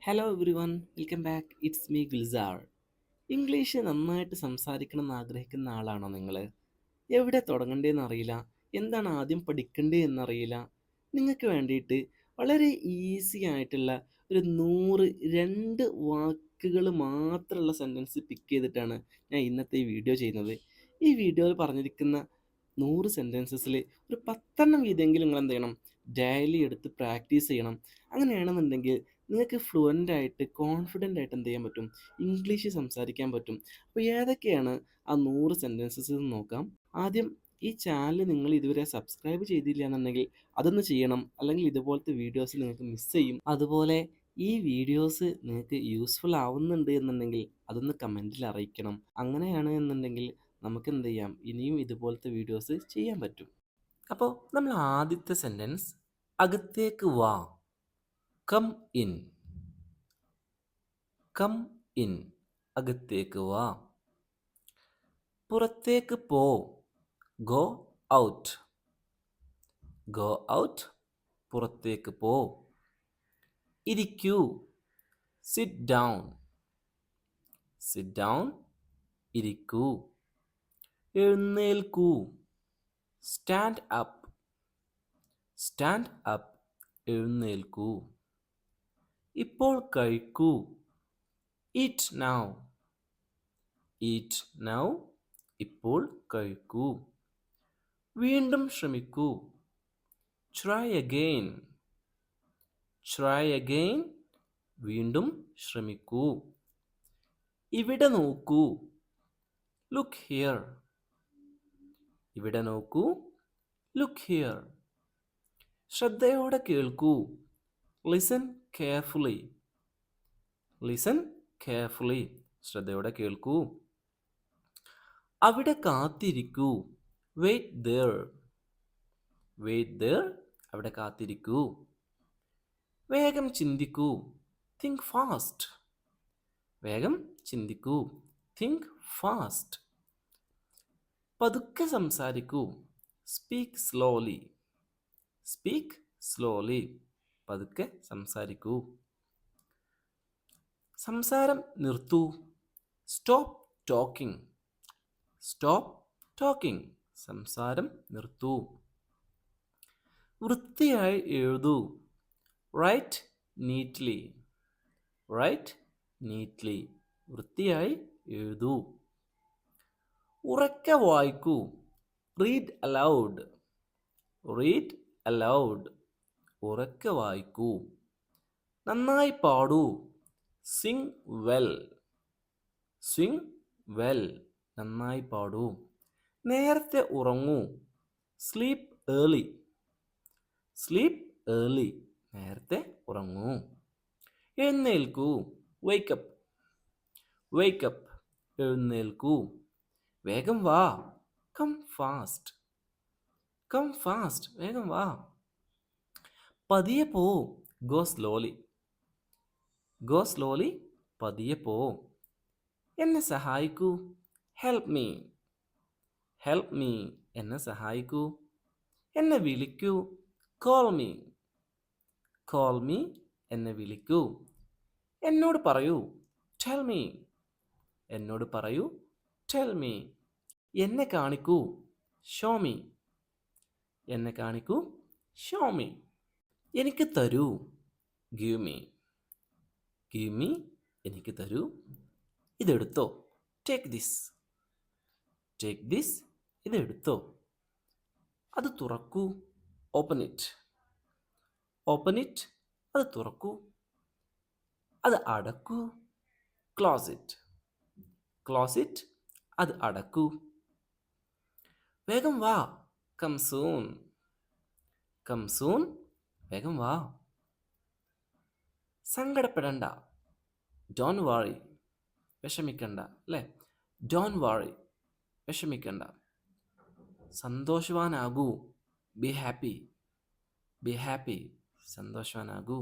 Hello every one, welcome back. It's me Gulzar. English നന്നായിട്ട് സംസാരിക്കണം എന്ന് ആഗ്രഹിക്കുന്ന ആളാണോ നിങ്ങൾ? എവിടെ തുടങ്ങണ്ടേന്ന് അറിയില്ല, എന്താണ് ആദ്യം പഠിക്കേണ്ടത് എന്നറിയില്ല. നിങ്ങൾക്ക് വേണ്ടിയിട്ട് വളരെ ഈസി ആയിട്ടുള്ള ഒരു 102 വാക്കുകൾ മാത്രമുള്ള സെൻറ്റൻസ് പിക്ക് ചെയ്തിട്ടാണ് ഞാൻ ഇന്നത്തെ ഈ വീഡിയോ ചെയ്യുന്നത്. ഈ വീഡിയോയിൽ പറഞ്ഞിരിക്കുന്ന 100 സെൻറ്റൻസസിൽ ഒരു 10 വീതമെങ്കിലും നിങ്ങൾ എന്ത് ചെയ്യണം, ഡെയിലി എടുത്ത് പ്രാക്ടീസ് ചെയ്യണം. അങ്ങനെയാണെന്നുണ്ടെങ്കിൽ നിങ്ങൾക്ക് ഫ്ലുവൻ്റ് ആയിട്ട് കോൺഫിഡൻ്റ് ആയിട്ട് എന്ത് ചെയ്യാൻ പറ്റും, ഇംഗ്ലീഷ് സംസാരിക്കാൻ പറ്റും. അപ്പോൾ ഏതൊക്കെയാണ് ആ 100 സെൻറ്റൻസസ് എന്ന് നോക്കാം. ആദ്യം ഈ ചാനൽ നിങ്ങൾ ഇതുവരെ സബ്സ്ക്രൈബ് ചെയ്തില്ല എന്നുണ്ടെങ്കിൽ അതൊന്ന് ചെയ്യണം, അല്ലെങ്കിൽ ഇതുപോലത്തെ വീഡിയോസ് നിങ്ങൾക്ക് മിസ് ചെയ്യും. അതുപോലെ ഈ വീഡിയോസ് നിങ്ങൾക്ക് യൂസ്ഫുൾ ആവുന്നുണ്ട് എന്നുണ്ടെങ്കിൽ അതൊന്ന് കമൻറ്റിൽ അറിയിക്കണം. അങ്ങനെയാണ് എന്നുണ്ടെങ്കിൽ നമുക്ക് എന്ത് ചെയ്യാം, ഇനിയും ഇതുപോലത്തെ വീഡിയോസ് ചെയ്യാൻ പറ്റും. അപ്പോൾ നമ്മൾ ആദ്യത്തെ സെൻറ്റൻസ്, അകത്തേക്ക് വാ, കം ഇൻ. കം ഇൻ, അകത്തേക്ക് വാ. പുറത്തേക്ക് പോ, ഗോ ഔട്ട്. ഗോ ഔട്ട്, പുറത്തേക്ക് പോ. ഇരിക്കൂ, സിറ്റ് ഡൗൺ. സിറ്റ് ഡൗൺ, ഇരിക്കൂ. എഴുന്നേൽക്കൂ, സ്റ്റാൻഡ് അപ്പ്. സ്റ്റാൻഡ് അപ്പ്, എഴുന്നേൽക്കൂ. ഇപ്പോൾ കഴിക്കൂ, ഈറ്റ് നൗ. ഈറ്റ് നൗ, ഇപ്പോൾ കഴിക്കൂ. വീണ്ടും ശ്രമിക്കൂ, ട്രൈ അഗെയിൻ. ട്രൈ അഗെയിൻ, വീണ്ടും ശ്രമിക്കൂ. ഇവിടെ നോക്കൂ, ലുക്ക് ഹിയർ. ഇവിടെ നോക്കൂ, ലുക്ക് ഹിയർ. ശ്രദ്ധയോടെ കേൾക്കൂ, ലിസൺ കെയർഫുള്ളി. ലിസൺ കെയർഫുള്ളി, ശ്രദ്ധയോടെ കേൾക്കൂ. അവിടെ കാത്തിരിക്കൂ, വെയിറ്റ് ദേർ. വെയിറ്റ് ദേർ, അവിടെ കാത്തിരിക്കൂ. വേഗം ചിന്തിക്കൂ, തിങ്ക് ഫാസ്റ്റ്. വേഗം ചിന്തിക്കൂ, തിങ്ക് ഫാസ്റ്റ്. പതുക്കെ സംസാരിക്കൂ, സ്പീക്ക് സ്ലോലി. സ്പീക്ക് സ്ലോലി, പതുക്കെ സംസാരിക്കൂ. സംസാരം നിർത്തൂ, സ്റ്റോപ്പ് ടോക്കിംഗ്. സ്റ്റോപ്പ് ടോക്കിംഗ്, സംസാരം നിർത്തൂ. വൃത്തിയായി എഴുതൂ, റൈറ്റ് നീറ്റ്ലി. റൈറ്റ് നീറ്റ്ലി, വൃത്തിയായി എഴുതൂ. ഉറക്കെ വായിക്കൂ, റീഡ് അലൗഡ്. റീഡ് അലൗഡ്, ഉറക്കെ വായിക്കൂ. നന്നായി പാടൂ, സിംഗ് വെൽ. സിംഗ് വെൽ, നന്നായി പാടൂ. നേരത്തെ ഉറങ്ങൂ, സ്ലീപ്പ് ഏർലി. സ്ലീപ്പ് ഏർലി, നേരത്തെ ഉറങ്ങൂ. എഴുന്നേൽക്കൂ, വേക്കപ്പ്. വേക്കപ്പ്, എഴുന്നേൽക്കൂ. വേഗം വാ, കം ഫാസ്റ്റ്. കം ഫാസ്റ്റ്, വേഗം വാ. പതിയെ പോ, ഗോ സ്ലോലി. ഗോ സ്ലോലി, പതിയെ പോ. എന്നെ സഹായിക്കൂ, ഹെൽപ്പ് മീ. ഹെൽപ്പ് മീ, എന്നെ സഹായിക്കൂ. എന്നെ വിളിക്കൂ, കോൾ മീ. കോൾ മീ, എന്നെ വിളിക്കൂ. എന്നോട് പറയൂ, ടെൽ മീ. എന്നോട് പറയൂ, ടെൽ മീ. എന്നെ കാണിക്കൂ, ഷോ മീ. എന്നെ കാണിക്കൂ, ഷോ മീ. എനിക്ക് തരൂ, ഗിവ് മീ. ഗിവ് മീ, എനിക്ക് തരൂ. ഇതെടുത്തോ, ടേക്ക് ദിസ്. ടേക്ക് ദിസ്, ഇതെടുത്തോ. അത് തുറക്കൂ, ഓപ്പൺ ഇറ്റ്. ഓപ്പൺ ഇറ്റ്, അത് തുറക്കൂ. അത് അടക്കൂ, ക്ലോസ് ഇറ്റ്. ക്ലോസ് ഇറ്റ്, അത് അടക്കൂ. വേഗം വാ, കം സൂൺ. കം സൂൺ, വേഗം വാ. സങ്കടപ്പെടണ്ട, ഡോൺ വാറി. വിഷമിക്കണ്ട, അല്ലേ? ഡോൺ വാറി, വിഷമിക്കണ്ട. സന്തോഷവാനാകൂ, ബി ഹാപ്പി. ബി ഹാപ്പി, സന്തോഷവാനാകൂ.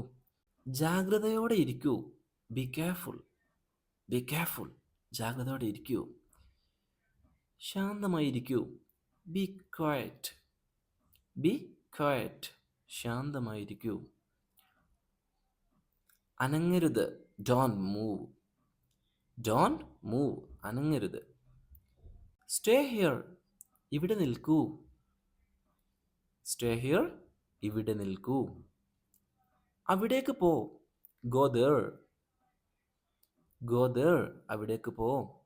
ജാഗ്രതയോടെ ഇരിക്കൂ, ബി കെയർഫുൾ. ബി കെയർഫുൾ, ജാഗ്രതയോടെ ഇരിക്കൂ. ശാന്തമായിരിക്കൂ, ബി ക്വയറ്റ്. ബി ക്വയറ്റ്, ശാന്തമായിരിക്കൂ. അനങ്ങരുത്. Don't move. Don't move. അനങ്ങരുത്. Stay here. ഇവിടെ നിൽക്കൂ. Stay here. ഇവിടെ നിൽക്കൂ. അവിടേക്ക് പോ. Go there. Go there. അവിടേക്ക് പോ.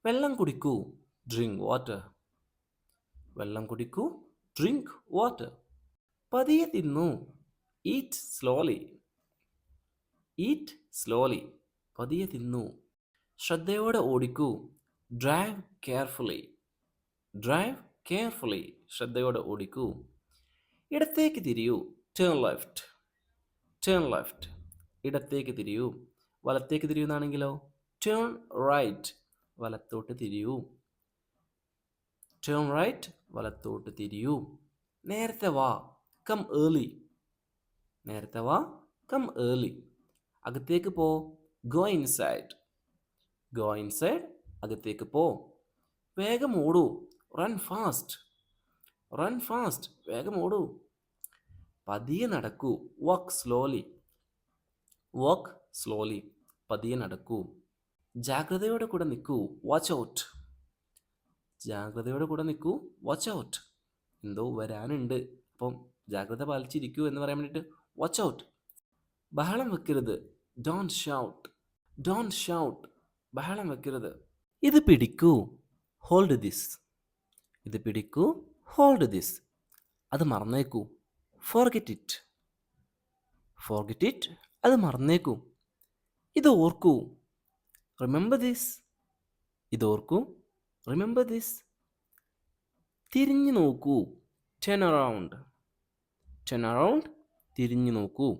വെള്ളം കുടിക്കൂ. Drink water. വെള്ളം കുടിക്കൂ. Drink water. പതിയെ തിന്നു. Eat slowly. Eat slowly. പതിയെ തിന്നു. ശ്രദ്ധയോടെ ഓടിക്കൂ. Drive carefully. Drive carefully. ശ്രദ്ധയോടെ ഓടിക്കൂ. ഇടത്തേക്ക് തിരിയൂ. Turn left. Turn left. ഇടത്തേക്ക് തിരിയൂ. വലത്തേക്ക് തിരിയുന്നാണെങ്കിലോ ടേൺ റൈറ്റ്. വലത്തോട്ട് തിരിയൂ. Turn right. വലത്തോട്ട് തിരിയൂ. നേരത്തെ വാ. Come early. നേരത്തെ വാ. Come early. അകത്തേക്ക് പോ. Go inside. Go inside. അകത്തേക്ക് പോ. വേഗം ഓടൂ. Run fast. Run fast. വേഗം ഓടൂ. പതിയെ നടക്കൂ. Walk slowly. Walk slowly. പതിയെ നടക്കൂ. ജാഗ്രതയോടെ കൂടെ നിൽക്കൂ. Watch out. ജാഗ്രതയോടെ കൂടെ നിൽക്കൂ. Watch out. എന്തോ വരാനുണ്ട്, അപ്പം ജാഗ്രത പാലിച്ചിരിക്കൂ എന്ന് പറയാൻ വേണ്ടിയിട്ട് വാച്ച് ഔട്ട്. ബഹളം വെക്കരുത്. Don't shout. Don't shout. ബഹളം വെക്കരുത്. ഇത് പിടിക്കൂ. Hold this. ഇത് പിടിക്കൂ. Hold this. അത് മറന്നേക്കൂ. Forget it. Forget it. അത് മറന്നേക്കൂ. ഇത് ഓർക്കൂ. Remember this. ഇത് ഓർക്കൂ. Remember this. തിരിഞ്ഞു നോക്കൂ. Turn around. Turn around. തിരിഞ്ഞു നോക്കൂ.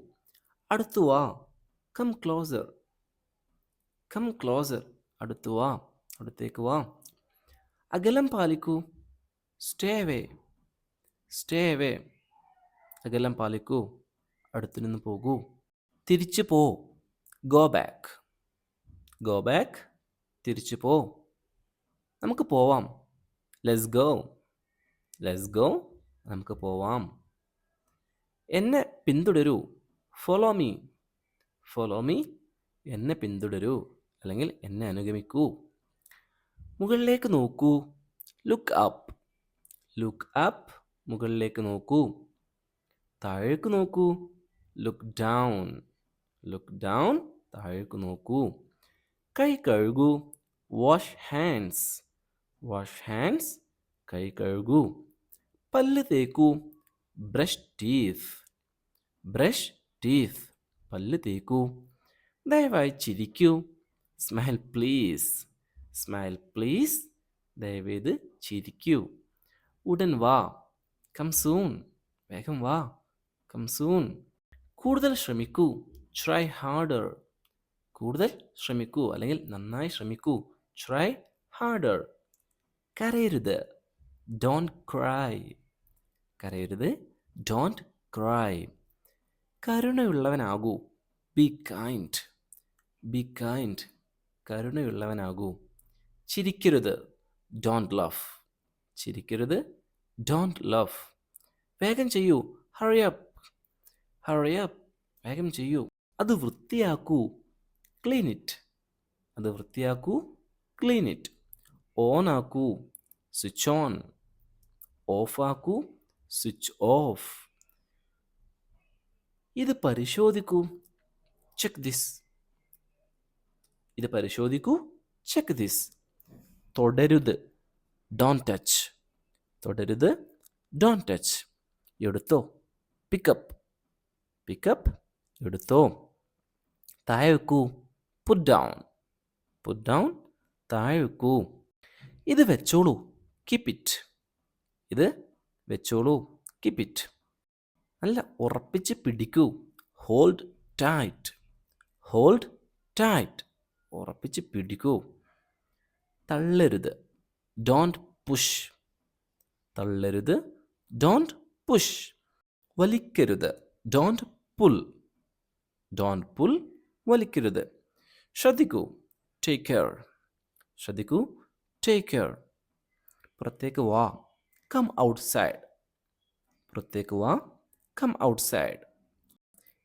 അടുത്തു വാ. Come closer. Come closer. അടുത്തു വാ. അടുത്തേക്ക് വാ. അകലം പാലിക്കൂ. Stay away. Stay away. അകലം പാലിക്കൂ. അടുത്തു നിന്ന് പോകൂ. തിരിച്ചു പോ. Go back. Go back. തിരിച്ചു പോ. നമുക്ക് പോവാം. Let's go. Let's go. നമുക്ക് പോവാം. എന്നെ പിന്തുടരൂ. Follow me. Follow me. എന്നെ പിന്തുടരൂ അല്ലെങ്കിൽ എന്നെ അനുഗമിക്കൂ. മുകളിലേക്ക് നോക്കൂ. Look up. Look up. മുകളിലേക്ക് നോക്കൂ. താഴേക്ക് നോക്കൂ. Look down. Look down. താഴേക്ക് നോക്കൂ. കൈ കഴുകൂ. Wash hands. Wash hands. കൈ കഴുകൂ. പല്ല് തേക്കൂ. Brush teeth. Brush teeth. പല്ല് തേക്കൂ. ദയവായി ചിരിക്കൂ. Smile please. Smile please. ദയവേത് ചിരിക്കൂ. ഉടൻ വാ. Come soon. വേഗം വാ. Come soon. കൂടുതൽ ശ്രമിക്കൂ. Try harder. കൂടുതൽ ശ്രമിക്കൂ അല്ലെങ്കിൽ നന്നായി ശ്രമിക്കൂ. Try harder. കരയരുത്. Don't cry. കരയരുത്. Don't cry. കരുണയുള്ളവനാകൂ. Be kind. Be kind. കരുണയുള്ളവനാകൂ. ചിരിക്കരുത്. Don't laugh. ചിരിക്കരുത്. Don't laugh. വേഗം ചെയ്യൂ. Hurry up. Hurry up. വേഗം ചെയ്യൂ. അത് വൃത്തിയാക്കൂ. Clean it. അത് വൃത്തിയാക്കൂ. Clean it. ഓൺ ആക്കൂ. Switch on. ഓഫ് ആക്കൂ. Switch off. ഇത് പരിശോധിക്കൂ. Check this. ഇത് പരിശോധിക്കൂ. Check this. തൊടരുത്. Don't touch. തൊടരുത്. Don't touch. എടുത്തോ. പിക്കപ്പ്. പിക്കപ്പ്. എടുത്തോ. താഴെ വെക്കൂ. Put down. Put down. താഴെ വെക്കൂ. ഇത് വെച്ചോളൂ. Keep it. ഇത് വെച്ചോളൂ. Keep it. നല്ല ഉറപ്പിച്ച് പിടിക്കൂ. Hold tight. Hold tight. ഉറപ്പിച്ച് പിടിക്കൂ. തള്ളരുത്. Don't push. തള്ളരുത്. Don't push. വലിക്കരുത്. Don't pull. Don't pull. വലിക്കരുത്. ശ്രദ്ധിക്കൂ. Take care. ശ്രദ്ധിക്കൂ. Take care. പുറത്തേക്ക് വാ. Come outside. പുറത്തേക്ക് വാ. Come outside.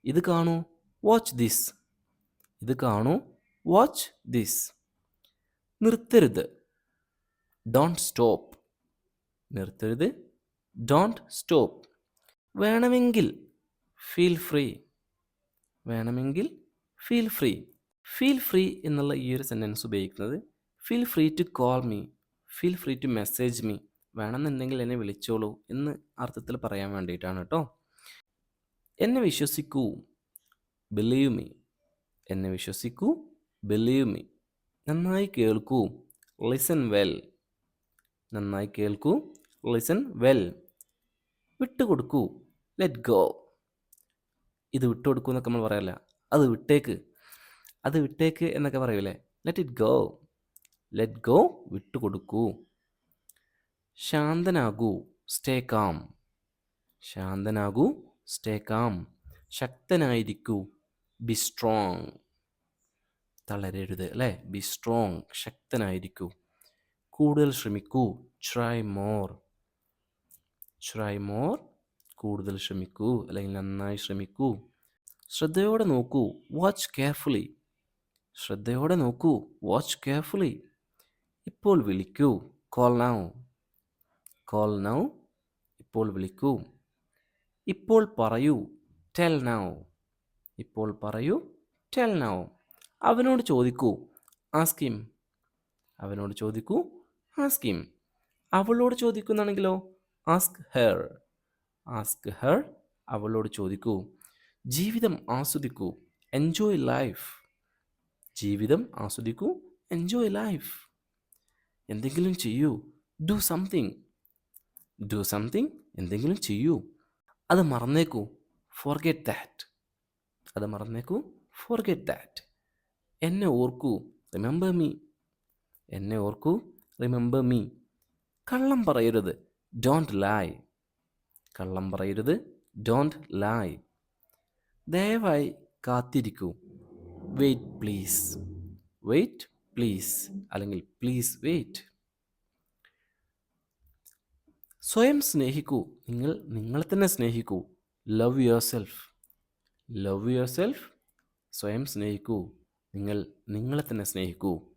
ഇത് കാണൂ. Watch this. ഇത് കാണൂ. Watch this. നിർത്തരുത്. Don't stop. നിർത്തരുത്. Don't stop. വേണമെങ്കിൽ. Feel free. വേണമെങ്കിൽ ഫീൽ ഫ്രീ. ഫീൽ ഫ്രീ എന്നുള്ള ഈ ഒരു സെൻറ്റൻസ് ഉപയോഗിക്കുന്നത് feel free to call me, feel free to message me, വേണമെന്നുണ്ടെങ്കിൽ എന്നെ വിളിച്ചോളൂ എന്ന് അർത്ഥത്തിൽ പറയാൻ വേണ്ടിയിട്ടാണ് കേട്ടോ. എന്നെ വിശ്വസിക്കൂ. Believe me. എന്നെ വിശ്വസിക്കൂ. Believe me. നന്നായി കേൾക്കൂ. Listen well. നന്നായി കേൾക്കൂ. Listen well. വിട്ടുകൊടുക്കൂ. Let go. ഇത് വിട്ടുകൊടുക്കൂ എന്നൊക്കെ നമ്മൾ പറയല്ല. അത് വിട്ടേക്ക്. അത് വിട്ടേക്ക് എന്നൊക്കെ പറയൂലേ. Let it go. Let go. വിട്ടുകൊടുക്കൂ. ശാന്തനാകൂ. Stay calm. ശാന്തനാകൂ. Stay calm. ശക്തനായിരിക്കൂ. Be strong. തളരരുത് അല്ലേ. Be strong. ശക്തനായിരിക്കൂ. കൂടുതൽ ശ്രമിക്കൂ. Try more. Try more. കൂടുതൽ ശ്രമിക്കൂ അല്ലെങ്കിൽ നന്നായി ശ്രമിക്കൂ. ശ്രദ്ധയോടെ നോക്കൂ. Watch carefully. ശ്രദ്ധയോടെ നോക്കൂ. Watch carefully. ഇപ്പോൾ വിളിക്കൂ. Call now. Call now. ഇപ്പോൾ വിളിക്കൂ. ഇപ്പോൾ പറയൂ. Tell now. ഇപ്പോൾ പറയൂ. Tell now. അവനോട് ചോദിക്കൂ. Ask him. അവനോട് ചോദിക്കൂ. Ask him. അവളോട് ചോദിക്കുന്നാണെങ്കിലോ ആസ്ക് ഹെർ. Ask her. അവളോട് ചോദിക്കൂ. ജീവിതം ആസ്വദിക്കൂ. Enjoy life. ജീവിതം ആസ്വദിക്കൂ. Enjoy life. എന്തെങ്കിലും ചെയ്യൂ. Do something. Do something. എന്തെങ്കിലും ചെയ്യൂ. അത് മറന്നേക്കൂ. Forget that. അത് മറന്നേക്കൂ. Forget that. എന്നെ ഓർക്കൂ. Remember me. എന്നെ ഓർക്കൂ. Remember me. കള്ളം പറയരുത്. Don't lie. കള്ളം പറയരുത്. Don't lie. ദയവായി കാത്തിരിക്കൂ. Wait please. വെയിറ്റ് പ്ലീസ് അല്ലെങ്കിൽ പ്ലീസ് വെയിറ്റ്. സ്വയം സ്നേഹിക്കൂ. നിങ്ങൾ നിങ്ങളെ തന്നെ സ്നേഹിക്കൂ. Love yourself. Love yourself. സ്വയം സ്നേഹിക്കൂ. നിങ്ങൾ നിങ്ങളെ തന്നെ സ്നേഹിക്കൂ.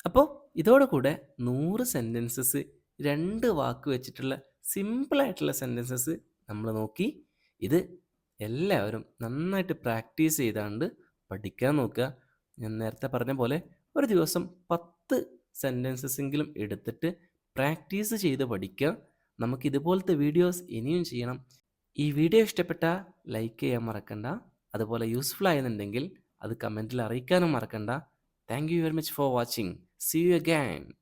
അപ്പോൾ ഇതോടെ കൂടെ 100 സെൻറ്റൻസസ് 2 വാക്ക് വെച്ചിട്ടുള്ള സിമ്പിളായിട്ടുള്ള സെൻറ്റൻസസ് നമ്മൾ നോക്കി. ഇത് എല്ലാവരും നന്നായിട്ട് പ്രാക്ടീസ് ചെയ്താണ്ട് പഠിക്കാൻ നോക്കുക. ഞാൻ നേരത്തെ പറഞ്ഞ പോലെ ഒരു ദിവസം 10 സെൻറ്റൻസസെങ്കിലും എടുത്തിട്ട് പ്രാക്ടീസ് ചെയ്ത് പഠിക്കുക. നമുക്ക് ഇതുപോലത്തെ വീഡിയോസ് ഇനിയും ചെയ്യണം. ഈ വീഡിയോ ഇഷ്ടപ്പെട്ടാൽ ലൈക്ക് ചെയ്യാൻ മറക്കണ്ട. അതുപോലെ യൂസ്ഫുൾ ആയെന്നുണ്ടെങ്കിൽ അത് കമൻറ്റിൽ അറിയിക്കാനും മറക്കണ്ട. Thank you very much for watching. See you again.